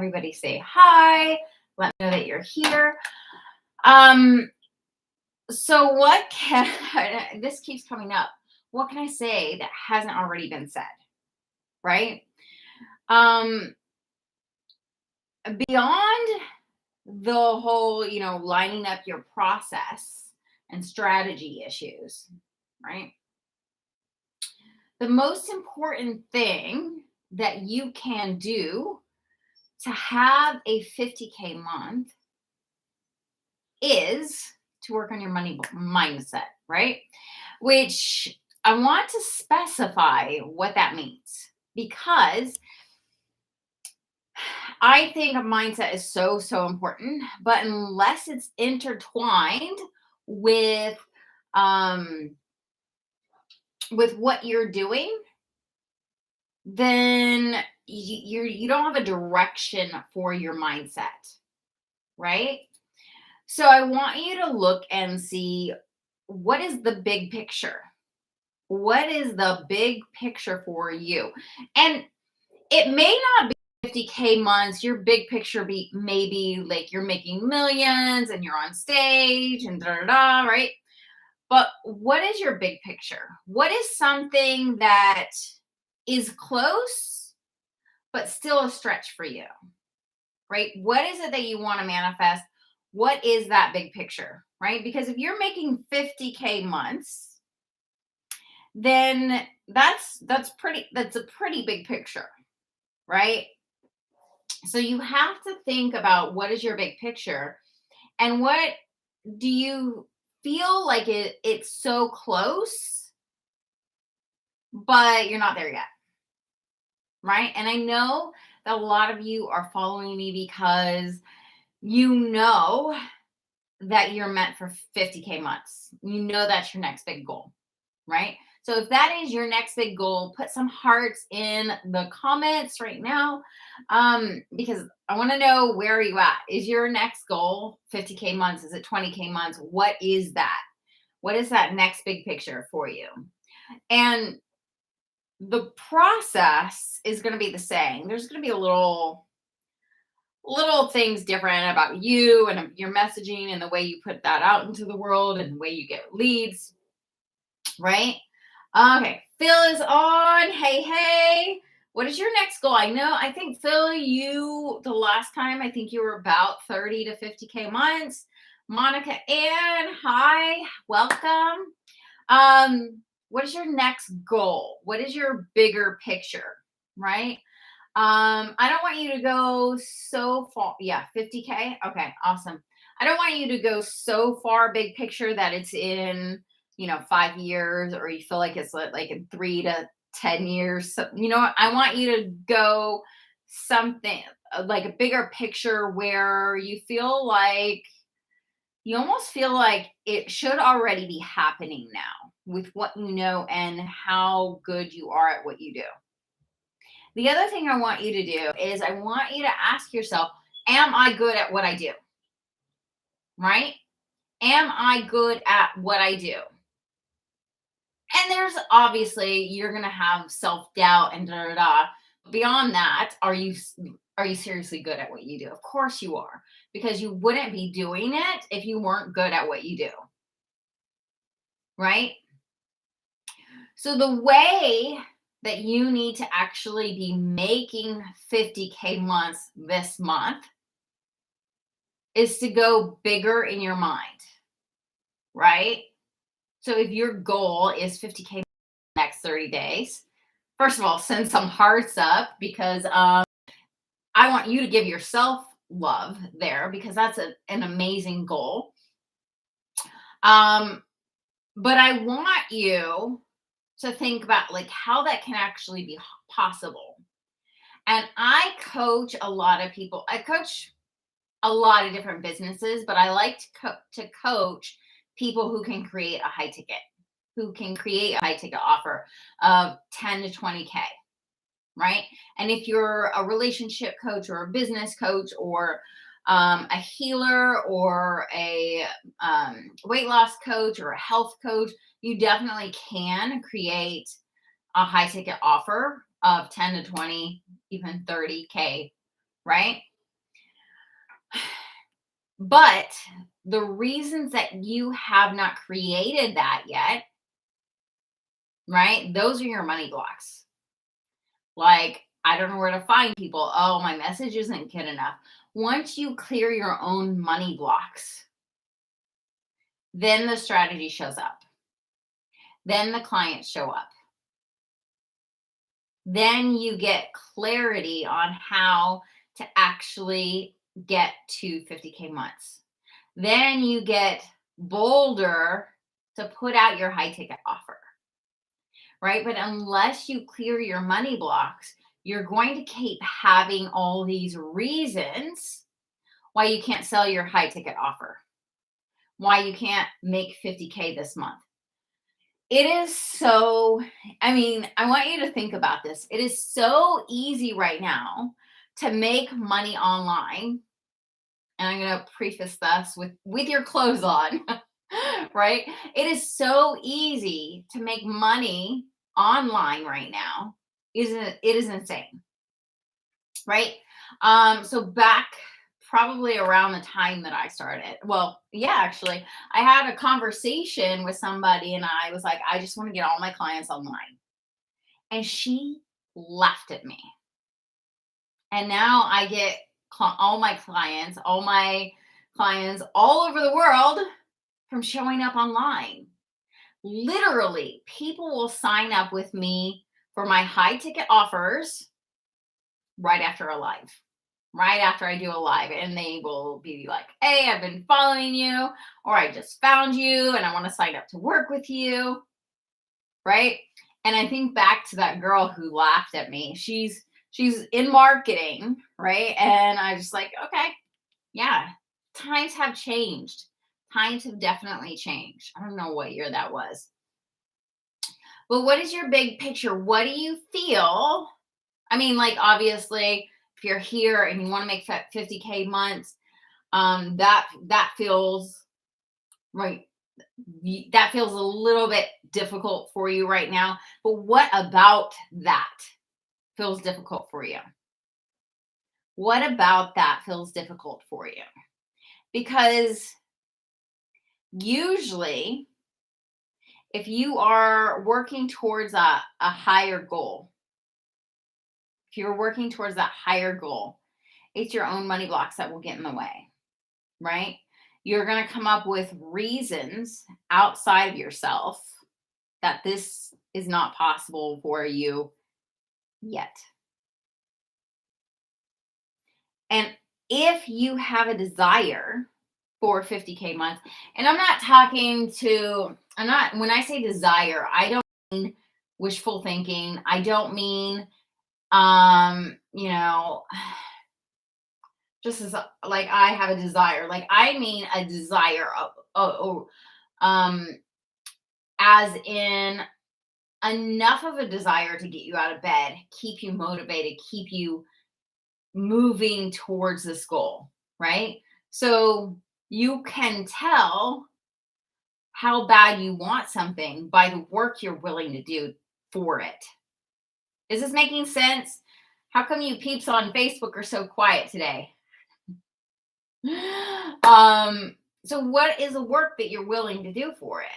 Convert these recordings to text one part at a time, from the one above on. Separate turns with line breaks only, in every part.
Everybody say hi. Let me know that you're here. So what can this keeps coming up? What can I say that hasn't already been said? Right? Um, Beyond the whole, lining up your process and strategy issues, right? The most important thing that you can do to have a 50K month is to work on your money mindset, right? Which I want to specify what that means, because I think a mindset is so, so important, but unless it's intertwined with what you're doing, then you don't have a direction for your mindset, right? So I want you to look and see, what is the big picture? What is the big picture for you? And it may not be 50K months. Your big picture maybe like you're making millions and you're on stage and da da da, right? But what is your big picture? What is something that is close but still a stretch for you, right? What is it that you want to manifest? What is that big picture, right? Because if you're making 50K months, then that's a pretty big picture, right? So you have to think about, what is your big picture, and what do you feel like it's so close, but you're not there yet, right? And I know that a lot of you are following me because you know that you're meant for 50K months. You know that's your next big goal, right? So if that is your next big goal, put some hearts in the comments right now, because I want to know, where are you at? Is your next goal 50K months? Is it 20K months? What is that? What is that next big picture for you? And the process is going to be the same. There's going to be a little things different about you and your messaging and the way you put that out into the world and the way you get leads, right? Okay, Phil is on. Hey, what is your next goal? I think Phil, the last time, I think you were about 30 to 50K months. Monica Ann, hi, welcome. What is your next goal? What is your bigger picture, right? I don't want you to go so far. Yeah, 50K. Okay, awesome. I don't want you to go so far big picture that it's in, 5 years, or you feel like it's like in 3 to 10 years. So, I want you to go something like a bigger picture where you almost feel like it should already be happening now, with what you know and how good you are at what you do. The other thing I want you to do is, I want you to ask yourself, am I good at what I do? Right? Am I good at what I do? And there's obviously, you're going to have self-doubt and da da da. Beyond that, are you seriously good at what you do? Of course you are, because you wouldn't be doing it if you weren't good at what you do. Right? So the way that you need to actually be making 50K months this month is to go bigger in your mind, right? So if your goal is 50K next 30 days, first of all, send some hearts up, because I want you to give yourself love there, because that's an amazing goal. But I want you to think about like how that can actually be possible. And I coach a lot of people. I coach a lot of different businesses, but I like to coach people who can create a high ticket offer of 10 to 20K, right? And if you're a relationship coach or a business coach or a healer or a weight loss coach or a health coach, you definitely can create a high ticket offer of 10 to 20, even 30K, right? But the reasons that you have not created that yet, right? Those are your money blocks. Like, I don't know where to find people. Oh, my message isn't good enough. Once you clear your own money blocks, then the strategy shows up. Then the clients show up. Then you get clarity on how to actually get to 50K months. Then you get bolder to put out your high ticket offer, right? But unless you clear your money blocks, you're going to keep having all these reasons why you can't sell your high ticket offer, why you can't make 50K this month. It is so, I mean, I want you to think about this. It is so easy right now to make money online. And I'm going to preface this with your clothes on, right? It is so easy to make money online right now. It is insane, right? So back probably around the time that I started. Well, yeah, actually, I had a conversation with somebody and I was like, I just want to get all my clients online. And she laughed at me. And now I get all my clients all over the world from showing up online. Literally, people will sign up with me for my high ticket offers right after a live. Right after I do a live, and they will be like, hey, I've been following you, or I just found you and I want to sign up to work with you, right? And I think back to that girl who laughed at me. She's in marketing, right? And I just like, okay, yeah, times have changed. Times have definitely changed. I don't know what year that was. But what is your big picture? What do you feel? I mean, like, obviously, if you're here and you want to make 50K months, that feels right. That feels a little bit difficult for you right now. But what about that feels difficult for you? What about that feels difficult for you? Because usually, if you are working towards a higher goal, if you're working towards that higher goal, it's your own money blocks that will get in the way, right? You're going to come up with reasons outside of yourself that this is not possible for you yet. And if you have a desire for 50K months, and when I say desire, I don't mean wishful thinking. I don't mean, you know, just as like I have a desire. Like, I mean a desire as in enough of a desire to get you out of bed, keep you motivated, keep you moving towards this goal, right? So you can tell how bad you want something by the work you're willing to do for it. Is this making sense? How come you peeps on Facebook are so quiet today? So what is the work that you're willing to do for it?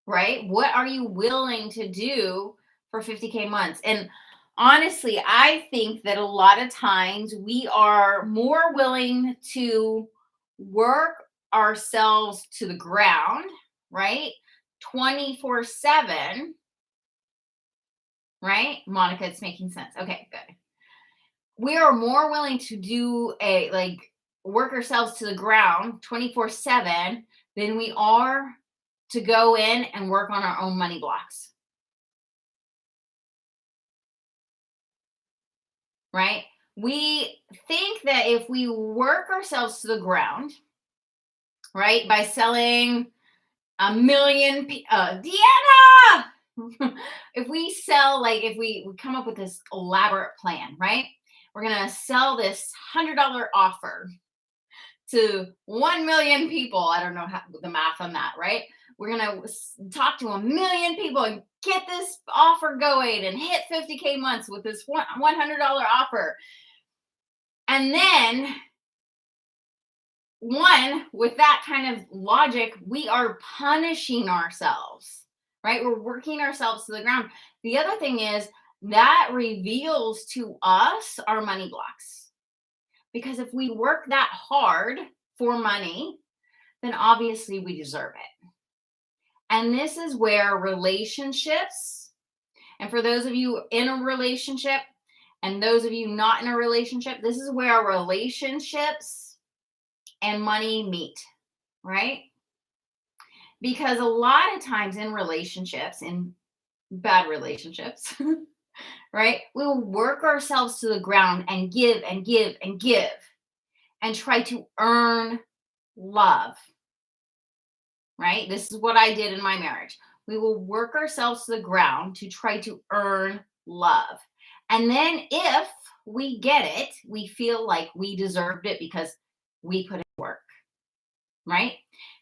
Right? What are you willing to do for 50K months? And honestly, I think that a lot of times we are more willing to work ourselves to the ground, right? 24/7, right? Monica, it's making sense. Okay, good. We are more willing to do work ourselves to the ground 24/7 than we are to go in and work on our own money blocks. Right? We think that if we work ourselves to the ground, right, by selling a million, Deanna, if we come up with this elaborate plan, right? We're going to sell this $100 offer to 1 million people. I don't know the math on that, right? We're going to talk to 1 million people and get this offer going and hit 50K months with this $100 offer. And then one, with that kind of logic, we are punishing ourselves, right? We're working ourselves to the ground. The other thing is that reveals to us our money blocks. Because if we work that hard for money, then obviously we deserve it. And this is where relationships, and for those of you in a relationship and those of you not in a relationship, this is where relationships and money meet, right? Because a lot of times in relationships, in bad relationships, right, we'll work ourselves to the ground and give and give and give and try to earn love, right? This is what I did in my marriage. We will work ourselves to the ground to try to earn love. And then if we get it, we feel like we deserved it because we put in work, right?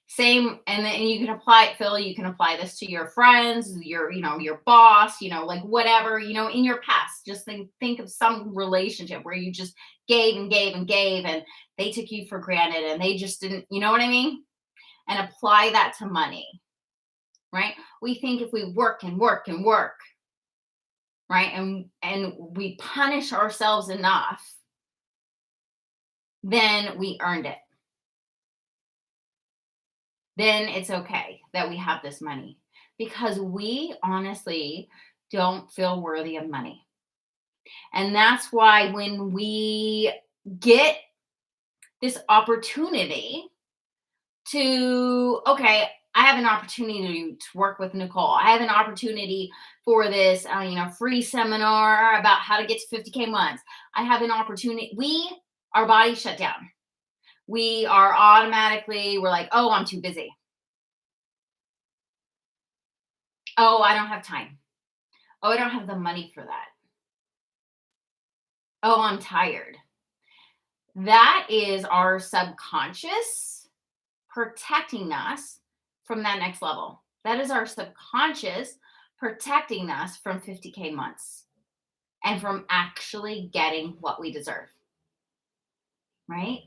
Same, and then you can apply it, Phil, you can apply this to your friends, your boss, like whatever, in your past. Just think of some relationship where you just gave and gave and gave and they took you for granted and they just didn't, you know what I mean? And apply that to money, right? We think if we work and work and work, right, and we punish ourselves enough, then we earned it. Then it's okay that we have this money because we honestly don't feel worthy of money. And that's why when we get this opportunity to, okay, I have an opportunity to work with Nichole. I have an opportunity for this, free seminar about how to get to 50K months. I have an opportunity. Our bodies shut down. We are we're like, oh, I'm too busy. Oh, I don't have time. Oh, I don't have the money for that. Oh, I'm tired. That is our subconscious protecting us from that next level. That is our subconscious protecting us from 50K months and from actually getting what we deserve. Right?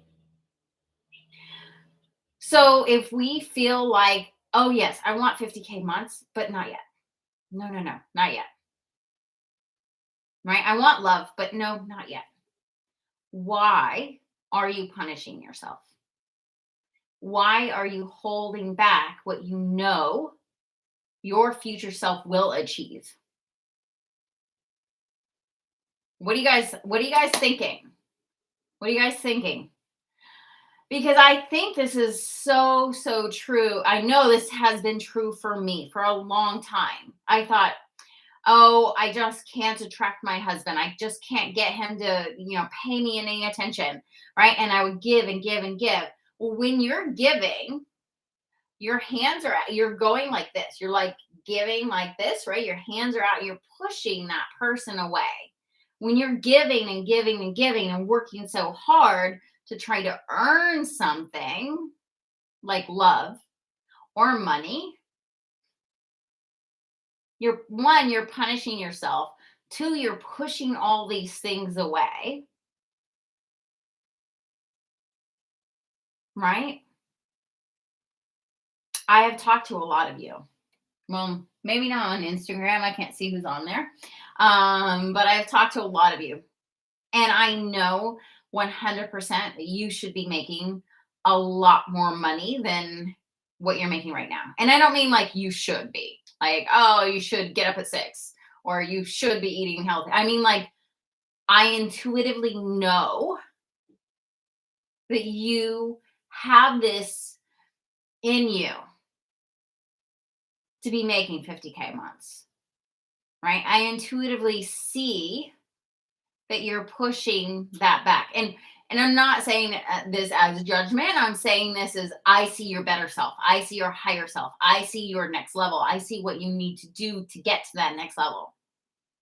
So if we feel like, oh, yes, I want 50K months, but not yet. No, not yet. Right? I want love, but no, not yet. Why are you punishing yourself? Why are you holding back what you know your future self will achieve? What are you guys thinking? What are you guys thinking? Because I think this is so true. I know this has been true for me for a long time. I thought, oh, I just can't attract my husband. I just can't get him to, pay me any attention, right? And I would give and give and give. Well, when you're giving, your hands are out, you're going like this. You're like giving like this, right? Your hands are out. You're pushing that person away. When you're giving and giving and giving and working so hard to try to earn something like love or money, you're punishing yourself. Two, you're pushing all these things away. Right? I have talked to a lot of you. Well, maybe not on Instagram. I can't see who's on there. But I've talked to a lot of you. And I know 100% that you should be making a lot more money than what you're making right now. And I don't mean like you should be. Like, oh, you should get up at 6 or you should be eating healthy. I mean, like, I intuitively know that you have this in you to be making 50K months, right? I intuitively see that you're pushing that back. And I'm not saying this as a judgment. I'm saying this as I see your better self. I see your higher self. I see your next level. I see what you need to do to get to that next level,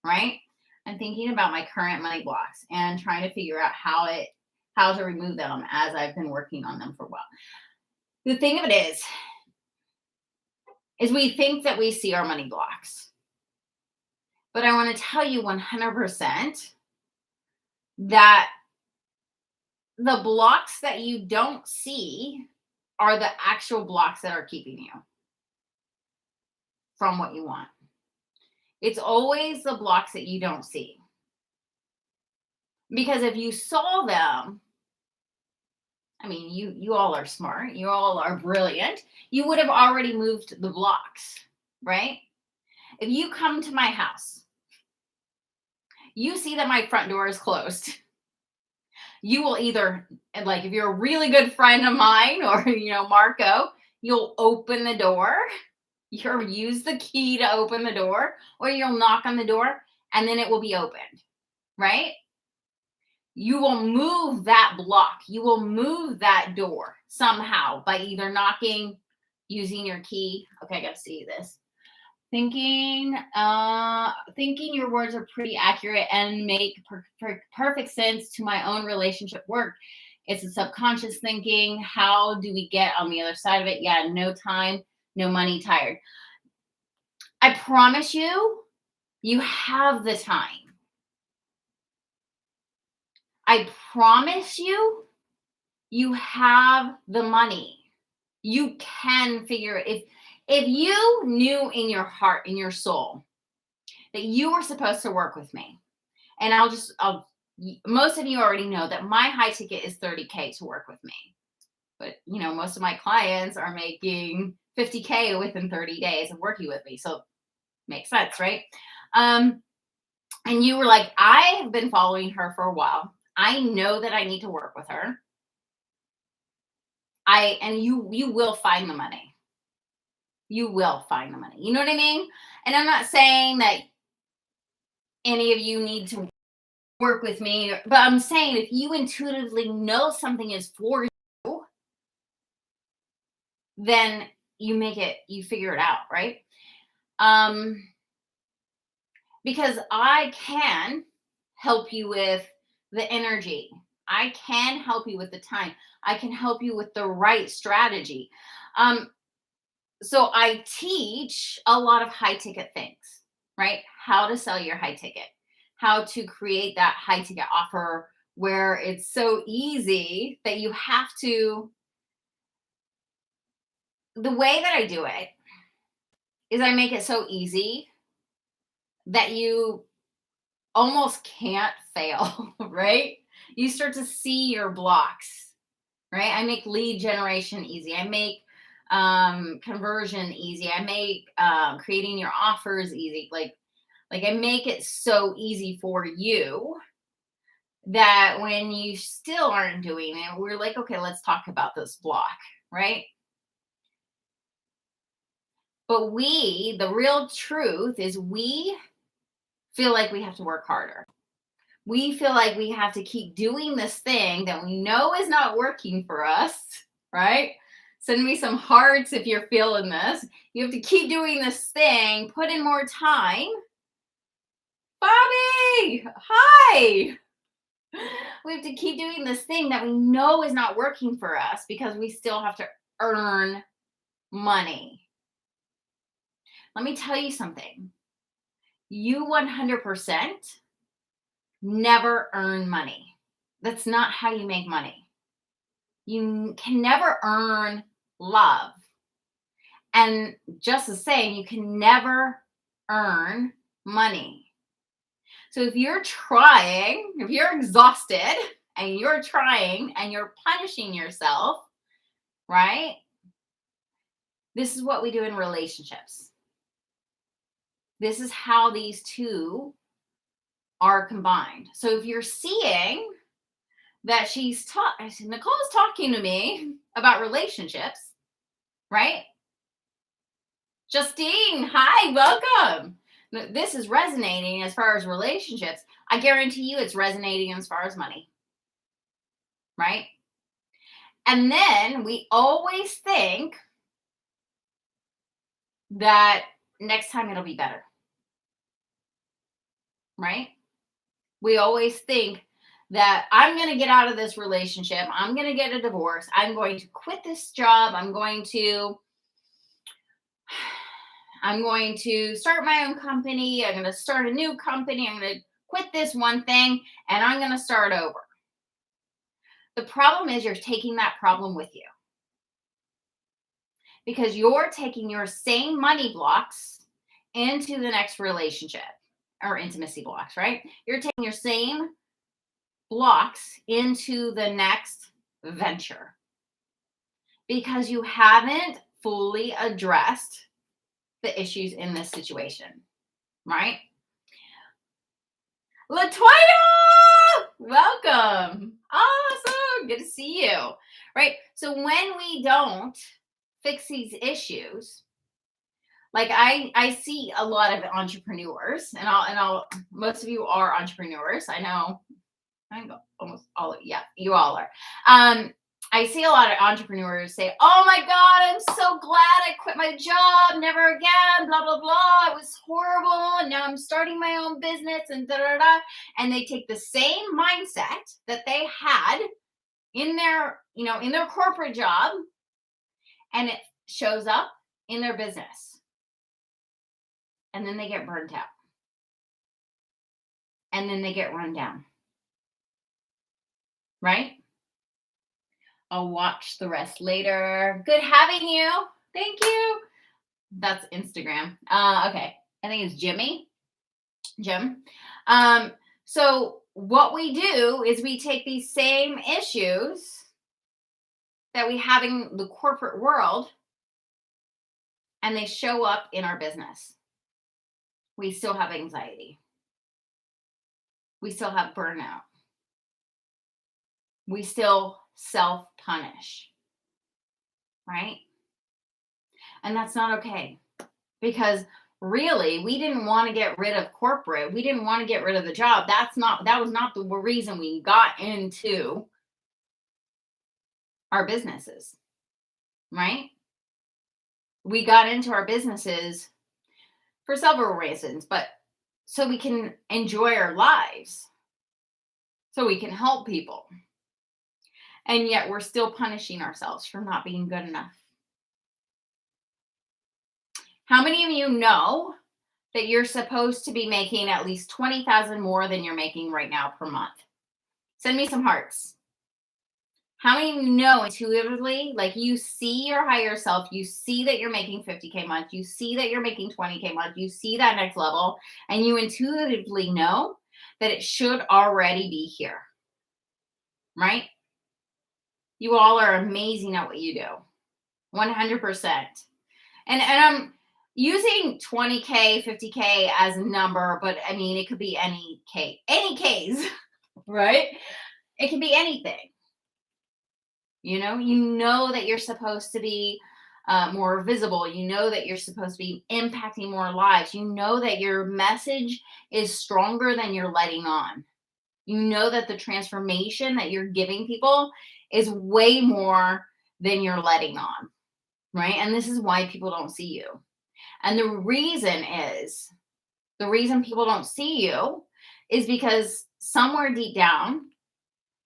right? I'm thinking about my current money blocks and trying to figure out how to remove them as I've been working on them for a while. The thing of it is we think that we see our money blocks. But I want to tell you 100% that the blocks that you don't see are the actual blocks that are keeping you from what you want. It's always the blocks that you don't see. Because if you saw them, I mean, you all are smart, you all are brilliant, you would have already moved the blocks, right? If you come to my house, you see that my front door is closed. You will either, like, if you're a really good friend of mine or, Marco, you'll open the door, you'll use the key to open the door, or you'll knock on the door and then it will be opened, right? You will move that block. You will move that door somehow by either knocking, using your key. Okay, I got to see this. Thinking your words are pretty accurate and make perfect sense to my own relationship work. It's a subconscious thinking. How do we get on the other side of it? Yeah, no time, no money, tired. I promise you, you have the time. I promise you, you have the money. You can figure it. If you knew in your heart, in your soul, that you were supposed to work with me, and most of you already know that my high ticket is $30K to work with me. But, most of my clients are making $50K within 30 days of working with me. So makes sense, right? And you were like, I have been following her for a while. I know that I need to work with her. And you will find the money. You will find the money. You know what I mean? And I'm not saying that any of you need to work with me, but I'm saying if you intuitively know something is for you, then you figure it out, right? Because I can help you with the energy. I can help you with the time. I can help you with the right strategy. So I teach a lot of high ticket things, right? How to sell your high ticket, how to create that high ticket offer where it's so easy that you have to. The way that I do it is I make it so easy that you almost can't fail, right? You start to see your blocks, right? I make lead generation easy. I make conversion easy. I make creating your offers easy. Like I make it so easy for you that when you still aren't doing it, we're like, okay, let's talk about this block, right? But the real truth is we feel like we have to work harder. We feel like we have to keep doing this thing that we know is not working for us, right? Send me some hearts if you're feeling this. You have to keep doing this thing, put in more time. Bobby, hi. We have to keep doing this thing that we know is not working for us because we still have to earn money. Let me tell you something. You 100% never earn money. That's not how you make money. You can never earn love. And just the same, you can never earn money. So if you're exhausted and you're trying and you're punishing yourself, right? This is what we do in relationships. This is how these two are combined. So if you're seeing that Nicole's talking to me about relationships, right? Justine, hi, welcome. This is resonating as far as relationships. I guarantee you it's resonating as far as money, right? And then we always think that next time it'll be better, right? We always think that I'm going to get out of this relationship. I'm going to get a divorce. I'm going to quit this job. I'm going to start my own company. I'm going to start a new company. I'm going to quit this one thing and I'm going to start over. The problem is you're taking that problem with you because you're taking your same money blocks into the next relationship or intimacy blocks, right? You're taking your same blocks into the next venture because you haven't fully addressed the issues in this situation, right? Latoya, welcome. Awesome. Good to see you. Right. So when we don't fix these issues, like I see a lot of entrepreneurs, and I'll most of you are entrepreneurs. I know almost all of, yeah, you all are. I see a lot of entrepreneurs say, "Oh my God, I'm so glad I quit my job, never again, blah, blah, blah. It was horrible. And now I'm starting my own business and da, da, da." And they take the same mindset that they had in their, in their corporate job, and it shows up in their business. And then they get burnt out. And then they get run down. Right? I'll watch the rest later. Good having you. Thank you. That's Instagram. Okay. I think it's Jim. So what we do is we take these same issues that we have in the corporate world and they show up in our business. We still have anxiety. We still have burnout. We still self-punish, right? And that's not okay, because really we didn't want to get rid of corporate. We didn't want to get rid of the job. That was not the reason we got into our businesses, right? We got into our businesses for several reasons, but so we can enjoy our lives, so we can help people. And yet we're still punishing ourselves for not being good enough. How many of you know that you're supposed to be making at least 20,000 more than you're making right now per month? Send me some hearts. How many of you know intuitively, like you see your higher self, you see that you're making 50K a month, you see that you're making 20K a month, you see that next level, and you intuitively know that it should already be here, right? You all are amazing at what you do, 100%. And I'm using 20K, 50K as a number, but I mean, it could be any Ks, right? It can be anything. You know that you're supposed to be more visible. You know that you're supposed to be impacting more lives. You know that your message is stronger than you're letting on. You know that the transformation that you're giving people is way more than you're letting on, right? And this is why people don't see you. And the reason people don't see you is because somewhere deep down,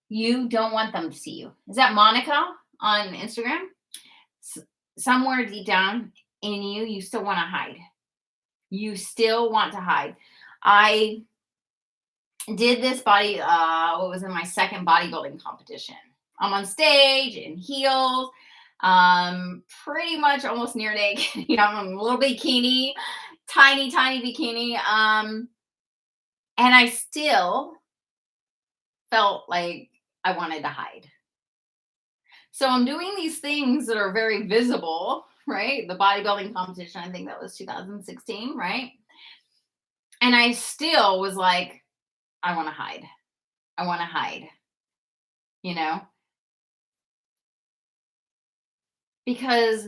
you don't want them to see you. Is that Monica on Instagram? Somewhere deep down in you, you still want to hide. You still want to hide. I did this what was in my second bodybuilding competition. I'm on stage in heels, pretty much almost near naked, I'm a little bikini, tiny bikini. And I still felt like I wanted to hide. So I'm doing these things that are very visible, right? The bodybuilding competition, I think that was 2016, right? And I still was like, I want to hide. I want to hide, because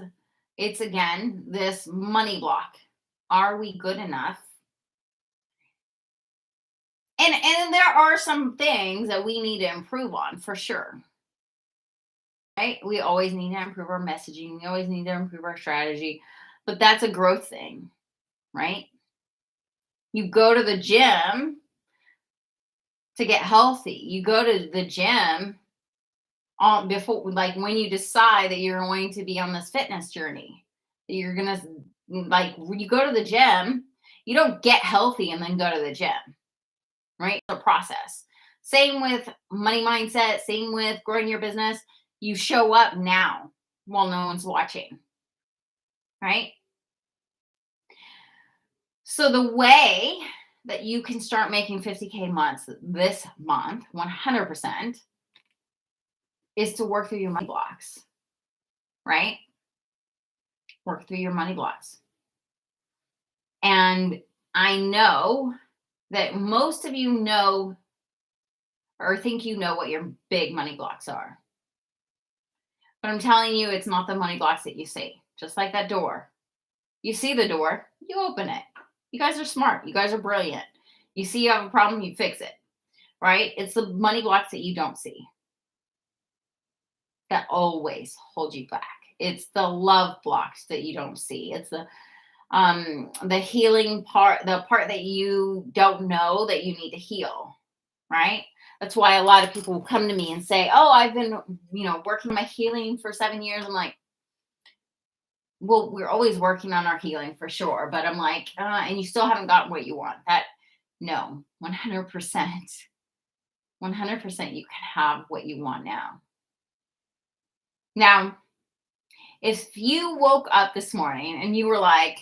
it's, again, this money block. Are we good enough? And there are some things that we need to improve on, for sure. Right? We always need to improve our messaging. We always need to improve our strategy. But that's a growth thing, right? You go to the gym to get healthy. You go to the gym before, like, when you decide that you're going to be on this fitness journey, that you're going to, like, when you go to the gym, you don't get healthy and then go to the gym, right? It's a process. Same with money mindset, same with growing your business. You show up now while no one's watching, right? So the way that you can start making 50K months this month, 100%, is to work through your money blocks, right? Work through your money blocks. And I know that most of you know or think you know what your big money blocks are. But I'm telling you, it's not the money blocks that you see. Just like that door. You see the door, you open it. You guys are smart. You guys are brilliant. You see you have a problem, you fix it, right? It's the money blocks that you don't see that always hold you back. It's the love blocks that you don't see. It's the healing part, the part that you don't know that you need to heal, right? That's why a lot of people come to me and say, "Oh, I've been, working my healing for 7 years." I'm like, well, we're always working on our healing for sure, but I'm like, and you still haven't gotten what you want. No, 100%, 100%, you can have what you want now. Now, if you woke up this morning and you were like,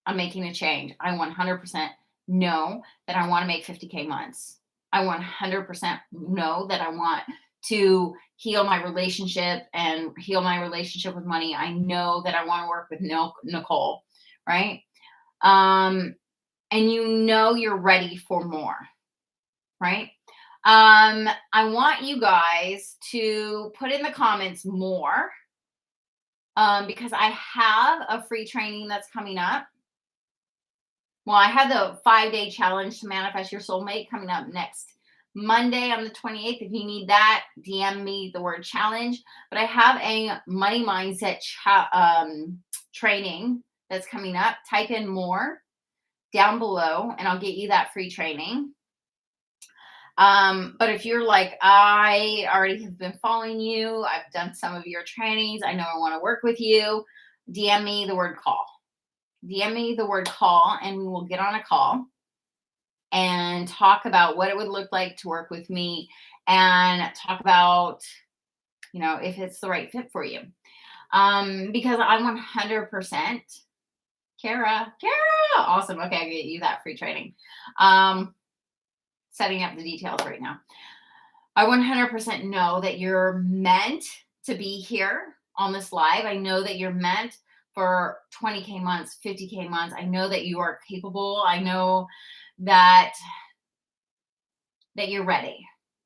I'm making a change, I 100% know that I want to make 50K months. I 100% know that I want to heal my relationship and heal my relationship with money. I know that I want to work with Nichole, right? And you're ready for more, right? I want you guys to put in the comments more because I have a free training that's coming up. Well, I have the 5-day challenge to manifest your soulmate coming up next Monday on the 28th. If you need that, DM me the word challenge. But I have a money mindset training that's coming up. Type in more down below and I'll get you that free training. But if you're like, I already have been following you, I've done some of your trainings, I know I want to work with you, DM me the word call. DM me the word call and we will get on a call and talk about what it would look like to work with me and talk about, if it's the right fit for you. Because I'm 100%, Kara, awesome. Okay, I'll get you that free training. Setting up the details right now. I 100% know that you're meant to be here on this live. I know that you're meant for 20K months, 50K months. I know that you are capable. I know that you're ready,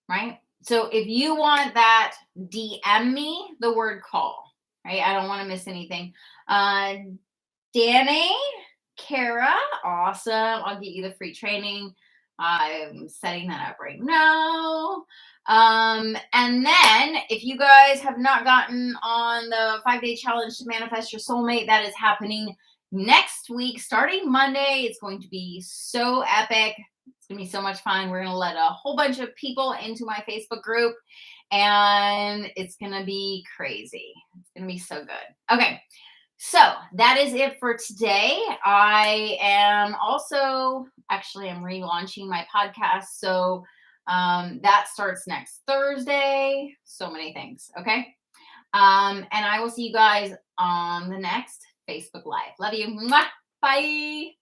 right? So if you want that, DM me the word call, right? I don't want to miss anything. Danny, Kara, awesome. I'll get you the free training. I'm setting that up right now. And then if you guys have not gotten on the 5-day challenge to manifest your soulmate, that is happening next week, starting Monday. It's going to be so epic. It's going to be so much fun. We're going to let a whole bunch of people into my Facebook group and it's going to be crazy. It's going to be so good. Okay. So that is it for today. I am also, I'm relaunching my podcast. So that starts next Thursday. So many things. Okay. And I will see you guys on the next Facebook Live. Love you. Mwah. Bye.